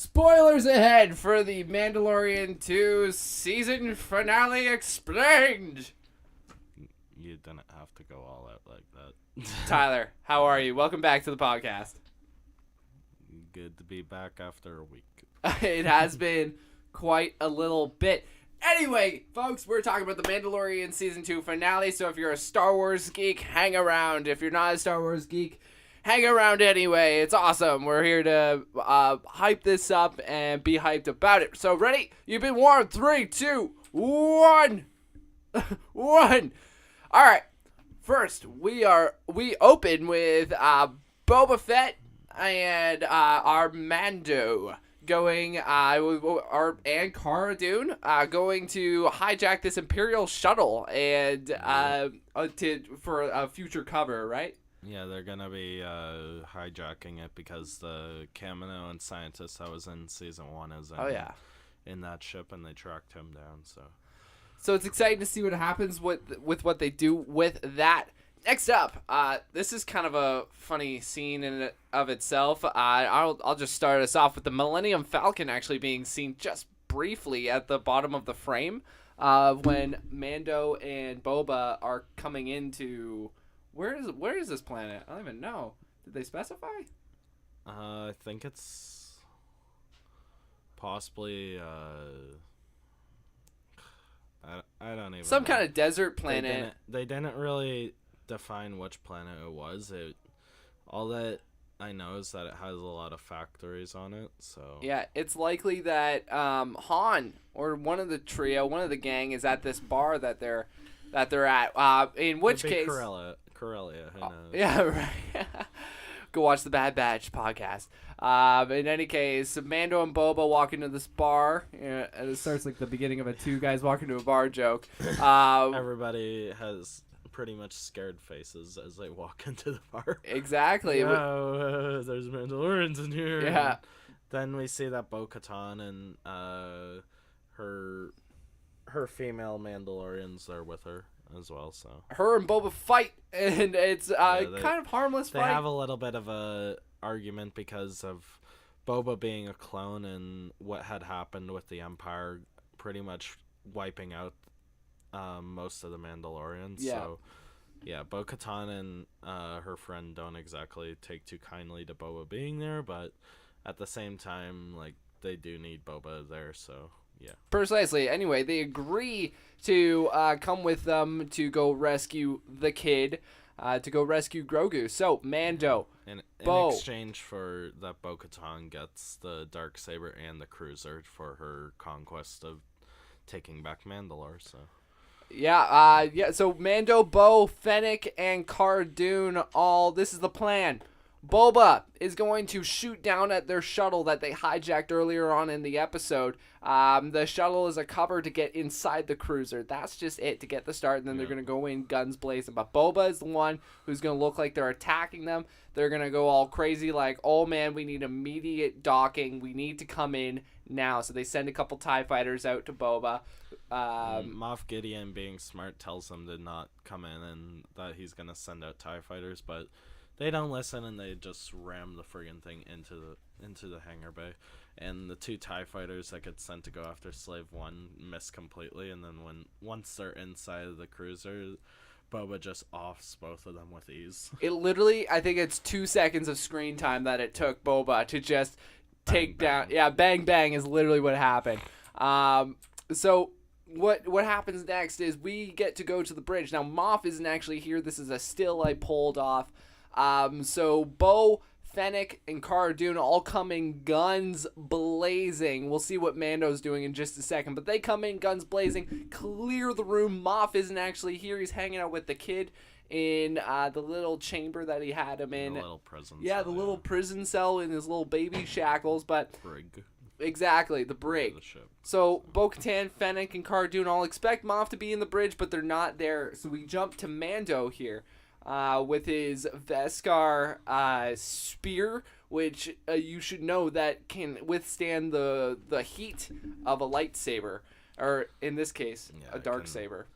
Spoilers ahead for the Mandalorian 2 season finale explained. You didn't have to go all out like that. Tyler, how are you? Welcome back to the podcast. Good to be back after a week. It has been quite a little bit. Anyway, folks, we're talking about the Mandalorian season 2 finale, so if you're a Star Wars geek, hang around. If you're not a Star Wars geek, hang around anyway. It's awesome. We're here to hype this up and be hyped about it. So, ready? You've been warned. 3, 2, 1. 1. All right. First, we open with Boba Fett and our Mando going and Cara Dune going to hijack this Imperial shuttle and for a future cover, right? Yeah, they're gonna be hijacking it because the Kamino and scientist that was in season 1 is in that ship, and they tracked him down. So it's exciting to see what happens with what they do with that. Next up, this is kind of a funny scene in and of itself. I'll just start us off with the Millennium Falcon actually being seen just briefly at the bottom of the frame when Mando and Boba are coming into... Where is this planet? I don't even know. Did they specify? I think it's possibly I don't even some know. kind of desert planet. They didn't really define which planet it was. All that I know is that it has a lot of factories on it. So yeah, it's likely that Han or one of the trio, one of the gang, is at this bar that they're at. In which case, Corellia. Who knows? Yeah, right. Go watch the Bad Batch podcast. In any case, Mando and Boba walk into this bar. And it starts like the beginning of a two guys walking to a bar joke. Everybody has pretty much scared faces as they walk into the bar. Exactly. There's Mandalorians in here. Yeah. And then we see that Bo-Katan and her female Mandalorians are with her as well. So her and Boba fight, and it's kind of harmless fight. They have a little bit of a argument because of Boba being a clone and what had happened with the Empire pretty much wiping out most of the Mandalorians. Yeah. So yeah, Bo-Katan and her friend don't exactly take too kindly to Boba being there, but at the same time, like, they do need Boba there, so yeah. Precisely. Anyway, they agree to come with them to go rescue the kid, to go rescue Grogu. So, Mando, in Bo. exchange for that, Bo-Katan gets the Darksaber and the cruiser for her conquest of taking back Mandalore, so... Yeah, so Mando, Bo, Fennec, and Cara Dune this is the plan. Boba is going to shoot down at their shuttle that they hijacked earlier on in the episode. The shuttle is a cover to get inside the cruiser. That's just it, to get the start, and then they're going to go in guns blazing. But Boba is the one who's going to look like they're attacking them. They're going to go all crazy like, oh man, we need immediate docking. We need to come in now. So they send a couple TIE fighters out to Boba. Moff Gideon, being smart, tells them to not come in and that he's going to send out TIE fighters, but... they don't listen, and they just ram the friggin' thing into the hangar bay. And the two TIE fighters that get sent to go after Slave 1 miss completely, and then once they're inside of the cruiser, Boba just offs both of them with ease. It literally, I think it's 2 seconds of screen time that it took Boba to just take down. Yeah, bang bang is literally what happened. So what happens next is we get to go to the bridge. Now, Moff isn't actually here. This is a still I pulled off. So Bo, Fennec, and Cara Dune all coming guns blazing. We'll see what Mando's doing in just a second, but they come in guns blazing, clear the room. Moff isn't actually here. He's hanging out with the kid in the little chamber that he had him in. The little prison cell. Yeah, the little prison cell in his little baby shackles, but... brig. Exactly, the brig. The ship. So Bo-Katan, Fennec, and Cara Dune all expect Moff to be in the bridge, but they're not there. So we jump to Mando here. With his Beskar spear, which you should know that can withstand the heat of a lightsaber, or in this case, a dark saber.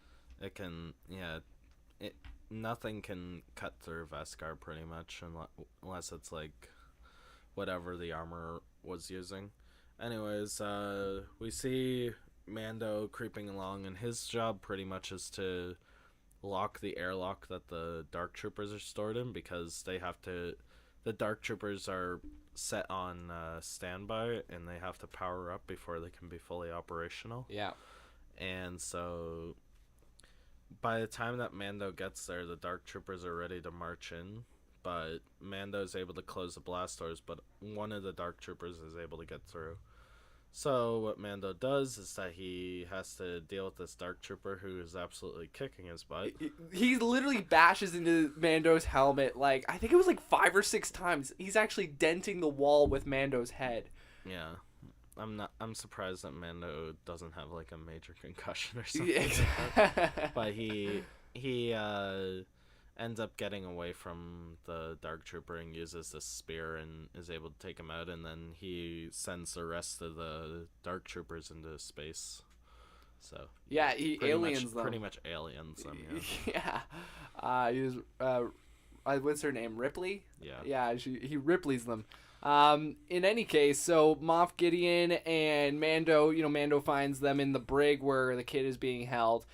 It can, nothing can cut through Beskar pretty much, unless it's like whatever the armor was using. Anyways, we see Mando creeping along, and his job pretty much is to lock the airlock that the Dark Troopers are stored in, because they have to. The Dark Troopers are set on standby, and they have to power up before they can be fully operational. Yeah. And so, by the time that Mando gets there, the Dark Troopers are ready to march in. But Mando's able to close the blast doors, but one of the Dark Troopers is able to get through. So what Mando does is that he has to deal with this Dark Trooper who is absolutely kicking his butt. He literally bashes into Mando's helmet, like, I think it was like 5 or 6 times. He's actually denting the wall with Mando's head. Yeah. I'm surprised that Mando doesn't have like a major concussion or something. Yeah, like that. But he ends up getting away from the Dark Trooper and uses this spear and is able to take him out, and then he sends the rest of the Dark Troopers into space. So yeah, he aliens them. Pretty much aliens them, yeah. He was, what's her name? Ripley? Yeah. Yeah, he Ripley's them. In any case, so Moff Gideon and Mando, Mando finds them in the brig where the kid is being held.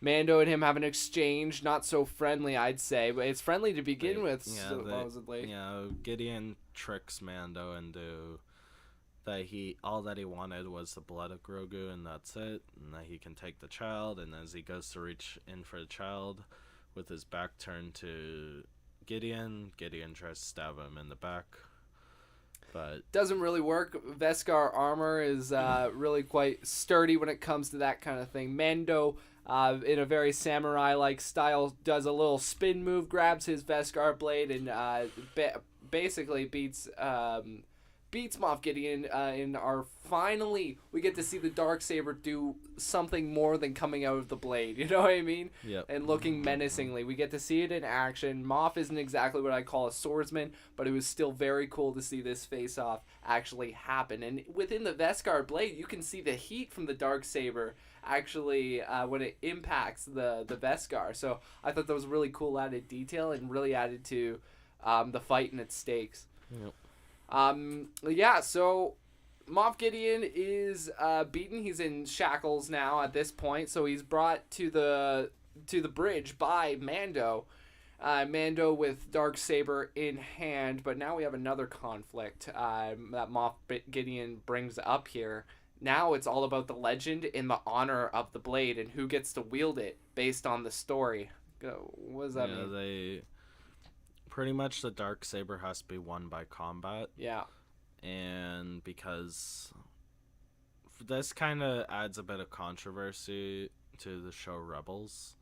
Mando and him have an exchange, not so friendly, I'd say, but it's friendly to begin with, supposedly. Yeah, Gideon tricks Mando into that all that he wanted was the blood of Grogu, and that's it, and that he can take the child, and as he goes to reach in for the child, with his back turned to Gideon tries to stab him in the back. But doesn't really work. Beskar armor is really quite sturdy when it comes to that kind of thing. Mando, in a very samurai-like style, does a little spin move, grabs his Beskar blade, and basically beats Moff Gideon. Finally, we get to see the Darksaber do something more than coming out of the blade. You know what I mean? Yep. And looking menacingly. We get to see it in action. Moff isn't exactly what I call a swordsman, but it was still very cool to see this face-off actually happen. And within the Beskar blade, you can see the heat from the Darksaber actually when it impacts the Beskar. So I thought that was a really cool added detail and really added to the fight and its stakes. Yep. So Moff Gideon is beaten. He's in shackles now at this point, so he's brought to the bridge by Mando. Mando with Darksaber in hand, but now we have another conflict that Moff Gideon brings up here. Now it's all about the legend and the honor of the blade and who gets to wield it based on the story. What does that mean? Pretty much the Darksaber has to be won by combat. Yeah. And because this kind of adds a bit of controversy to the show Rebels,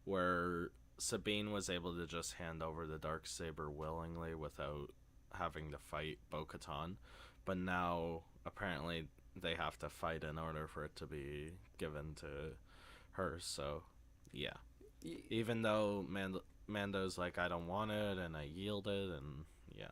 where Sabine was able to just hand over the Darksaber willingly without having to fight Bo-Katan. But now, apparently, they have to fight in order for it to be given to her. So, yeah. Even though Mando's like, I don't want it, and I yielded, and yeah.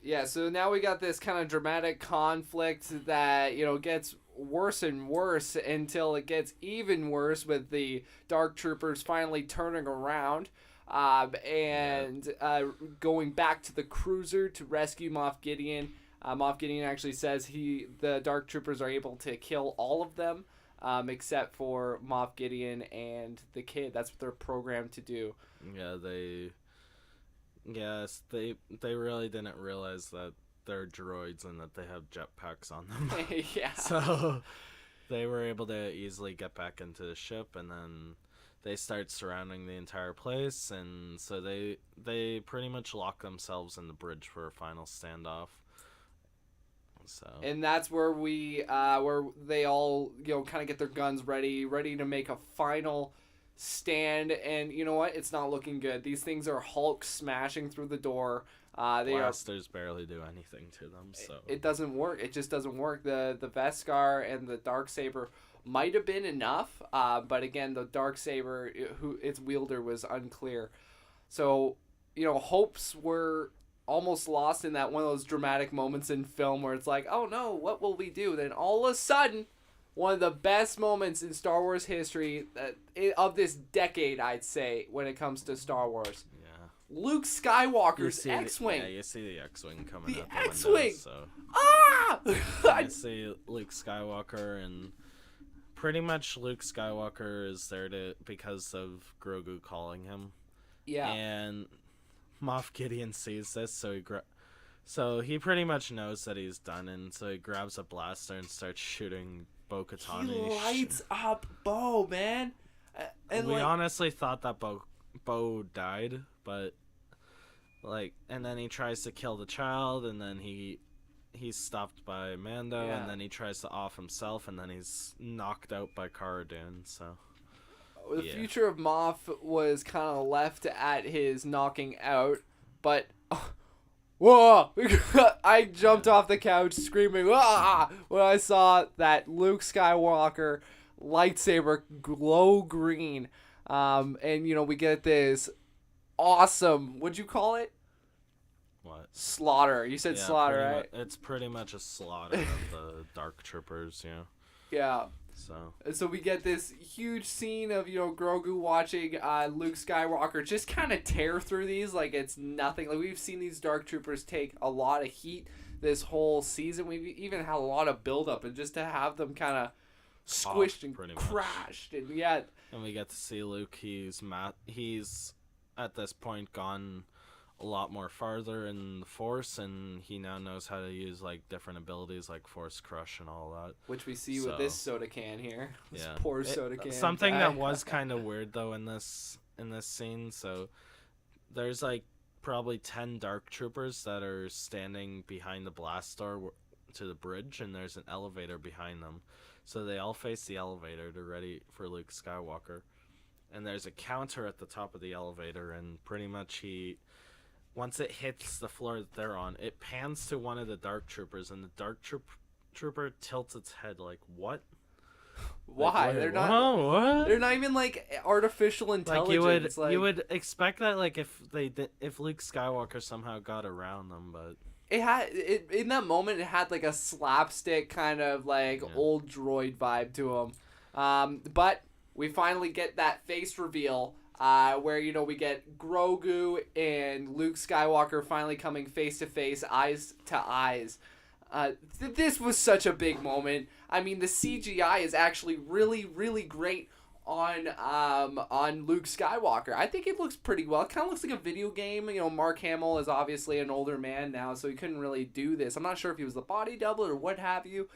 Yeah, so now we got this kind of dramatic conflict that, gets worse and worse until it gets even worse with the Dark Troopers finally turning around and going back to the cruiser to rescue Moff Gideon. Moff Gideon actually says the Dark Troopers are able to kill all of them except for Moff Gideon and the kid. That's what they're programmed to do. Yeah, they really didn't realize that they're droids and that they have jetpacks on them. Yeah. So they were able to easily get back into the ship, and then they start surrounding the entire place, and so they pretty much lock themselves in the bridge for a final standoff. So. And that's where where they all kind of get their guns ready to make a final stand, and you know what? It's not looking good. These things are Hulk smashing through the door. Blasters barely do anything to them, so it doesn't work. It just doesn't work. The Beskar and the Darksaber might have been enough, but again, the Darksaber, its wielder was unclear. So hopes were almost lost in that one of those dramatic moments in film where it's like, oh no, what will we do? Then all of a sudden, one of the best moments in Star Wars history of this decade, I'd say, when it comes to Star Wars. Yeah. Luke Skywalker's X-Wing. You see the X-Wing coming The out the X-Wing! window, so... Ah! You see Luke Skywalker, and pretty much Luke Skywalker is there because of Grogu calling him. Yeah. And Moff Gideon sees this, so he pretty much knows that he's done, and so he grabs a blaster and starts shooting Bo-Katan. He lights up Bo, man. And we honestly thought that Bo died, but and then he tries to kill the child, and then he's stopped by Mando, and then he tries to off himself, and then he's knocked out by Cara Dune. So the future of Moff was kind of left at his knocking out, but whoa! I jumped off the couch screaming "Wah!" when I saw that Luke Skywalker lightsaber glow green, and we get this awesome. What'd you call it? What? Slaughter. You said slaughter, right? It's pretty much a slaughter of the Dark Troopers, Yeah. So we get this huge scene of Grogu watching Luke Skywalker just kind of tear through these like it's nothing. Like, we've seen these Dark Troopers take a lot of heat this whole season. We've even had a lot of buildup, and just to have them kind of squished and crashed, and and we get to see Luke. He's at this point gone a lot more farther in the Force, and he now knows how to use different abilities like Force Crush and all that, which we see with this soda can here. This poor soda can. Something that was kind of weird though in this scene. So there's probably 10 Dark Troopers that are standing behind the blast door to the bridge, and there's an elevator behind them. So they all face the elevator to ready for Luke Skywalker. And there's a counter at the top of the elevator, and pretty much once it hits the floor that they're on, it pans to one of the Dark Troopers, and the Dark Trooper tilts its head like, what? Why? They're not. What? They're not even artificial intelligence. You would expect that if Luke Skywalker somehow got around them, but in that moment it had a slapstick kind of old droid vibe to him. But we finally get that face reveal where we get Grogu and Luke Skywalker finally coming face to face, eyes to eyes. This was such a big moment. I mean, the CGI is actually really, really great on Luke Skywalker. I think it looks pretty well. It kind of looks like a video game. Mark Hamill is obviously an older man now, so he couldn't really do this. I'm not sure if he was the body double or what have you,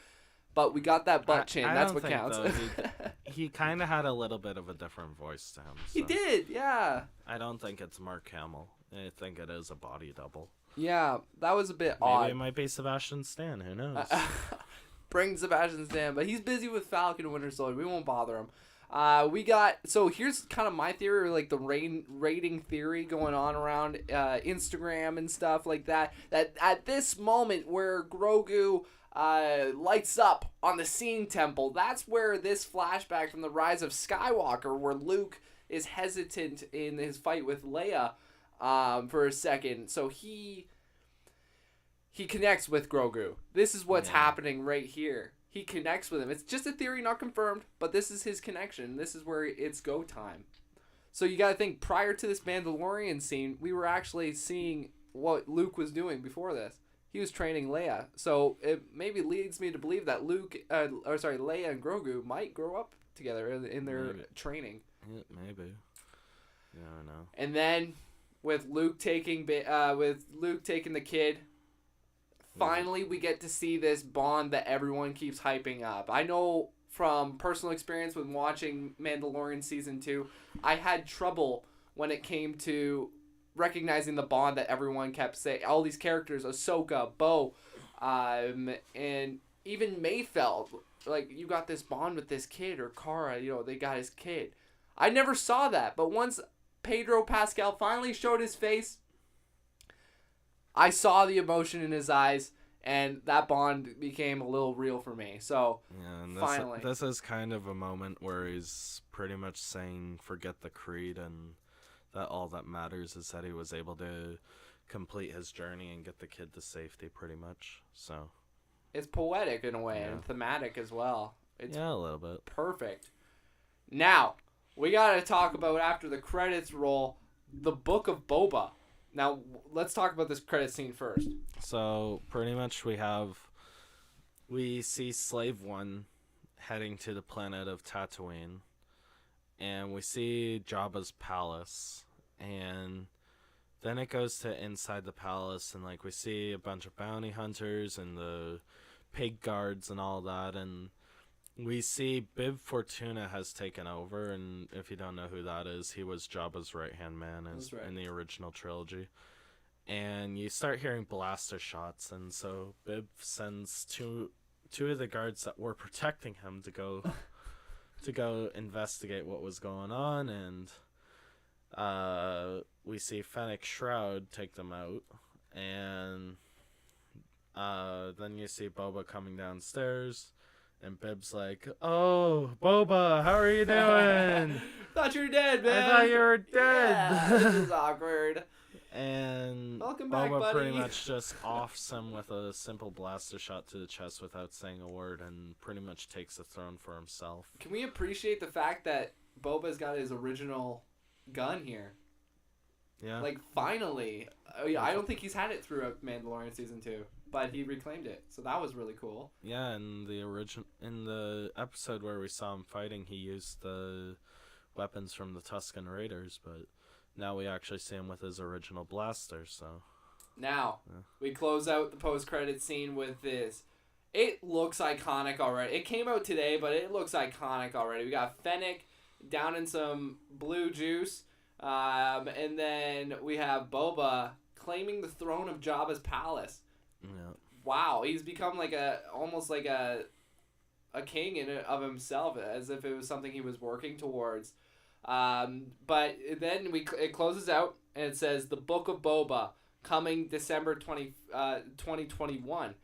but we got that butt chin. That's what counts. He kind of had a little bit of a different voice to him. So he did, yeah. I don't think it's Mark Hamill. I think it is a body double. Yeah, that was a bit odd. Maybe it might be Sebastian Stan. Who knows? Bring Sebastian Stan, but he's busy with Falcon and Winter Soldier. We won't bother him. So here's kind of my theory, or the rating theory going on around Instagram and stuff like that. That at this moment where Grogu lights up on the Seeing Temple, that's where this flashback from the Rise of Skywalker, where Luke is hesitant in his fight with Leia for a second. So he connects with Grogu. This is what's happening right here. He connects with him. It's just a theory, not confirmed, but this is his connection. This is where it's go time. So you got to think, prior to this Mandalorian scene, we were actually seeing what Luke was doing before this. He was training Leia. So it maybe leads me to believe that Leia and Grogu might grow up together in their training. Yeah, maybe. Yeah, I don't know. And then with Luke taking the kid, finally we get to see this bond that everyone keeps hyping up. I know from personal experience with watching Mandalorian Season 2, I had trouble when it came to recognizing the bond that everyone kept saying. All these characters, Ahsoka, Bo, and even Mayfeld, you got this bond with this kid, or Cara, they got his kid. I never saw that, but once Pedro Pascal finally showed his face, I saw the emotion in his eyes, and that bond became a little real for me. So, finally. This is kind of a moment where he's pretty much saying, forget the creed, and that all that matters is that he was able to complete his journey and get the kid to safety, pretty much. So it's poetic in a way, and thematic as well. It's a little bit. Perfect. Now, we got to talk about, after the credits roll, the Book of Boba. Now, let's talk about this credit scene first. So, pretty much we see Slave 1 heading to the planet of Tatooine, and we see Jabba's palace, and then it goes to inside the palace, and like we see a bunch of bounty hunters and the pig guards and all that, and we see Bib Fortuna has taken over, and if you don't know who that is, he was Jabba's right-hand man in the original trilogy. And you start hearing blaster shots, and so Bib sends two of the guards that were protecting him to go investigate what was going on, and we see Fennec Shroud take them out, and then you see Boba coming downstairs, and Bib's like, "Oh, Boba, how are you doing? Thought you were dead, man. I thought you were dead." Yeah, this is awkward. And Welcome back, Boba buddy. pretty much just offs him with a simple blaster shot to the chest without saying a word, and pretty much takes the throne for himself. Can we appreciate the fact that Boba's got his original gun here? Yeah. Like, finally. I don't think he's had it throughout Mandalorian Season 2, but he reclaimed it, so that was really cool. Yeah, in the episode where we saw him fighting, he used the weapons from the Tusken Raiders, but now we actually see him with his original blaster, so... Now, yeah. We close out the post-credit scene with this. It looks iconic already. It came out today, but it looks iconic already. We got Fennec down in some blue juice, and then we have Boba claiming the throne of Jabba's palace. Yeah. Wow, he's become almost like a king of himself, as if it was something he was working towards. But then it closes out and it says the Book of Boba coming December 2021.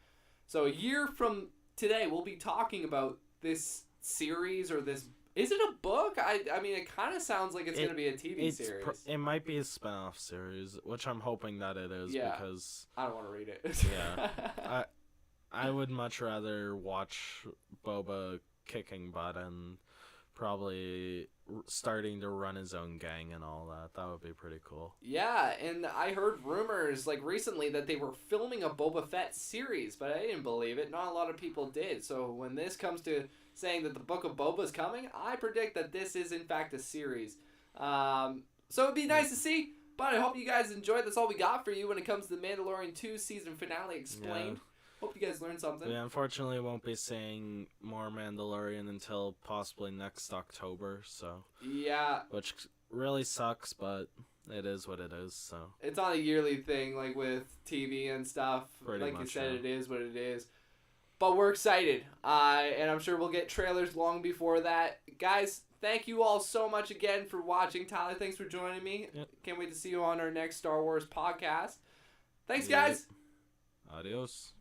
So a year from today, we'll be talking about this series or this. Is it a book? I mean, it kind of sounds like it's going to be a TV series. It might be a spin-off series, which I'm hoping that it is, because I don't want to read it. Yeah. I would much rather watch Boba kicking butt and probably starting to run his own gang and all that. That would be pretty cool. Yeah, and I heard rumors recently that they were filming a Boba Fett series, but I didn't believe it. Not a lot of people did. So when this comes to saying that the Book of Boba is coming, I predict that this is in fact a series. So it'd be nice to see. But I hope you guys enjoyed. That's all we got for you when it comes to the Mandalorian 2 season finale explained. Yeah. Hope you guys learned something. We unfortunately won't be seeing more Mandalorian until possibly next October, so... Yeah. Which really sucks, but it is what it is, so... It's on a yearly thing, like with TV and stuff. Pretty like much, you said, yeah. It is what it is. But we're excited, and I'm sure we'll get trailers long before that. Guys, thank you all so much again for watching. Tyler, thanks for joining me. Yep. Can't wait to see you on our next Star Wars podcast. Thanks, guys. Adios.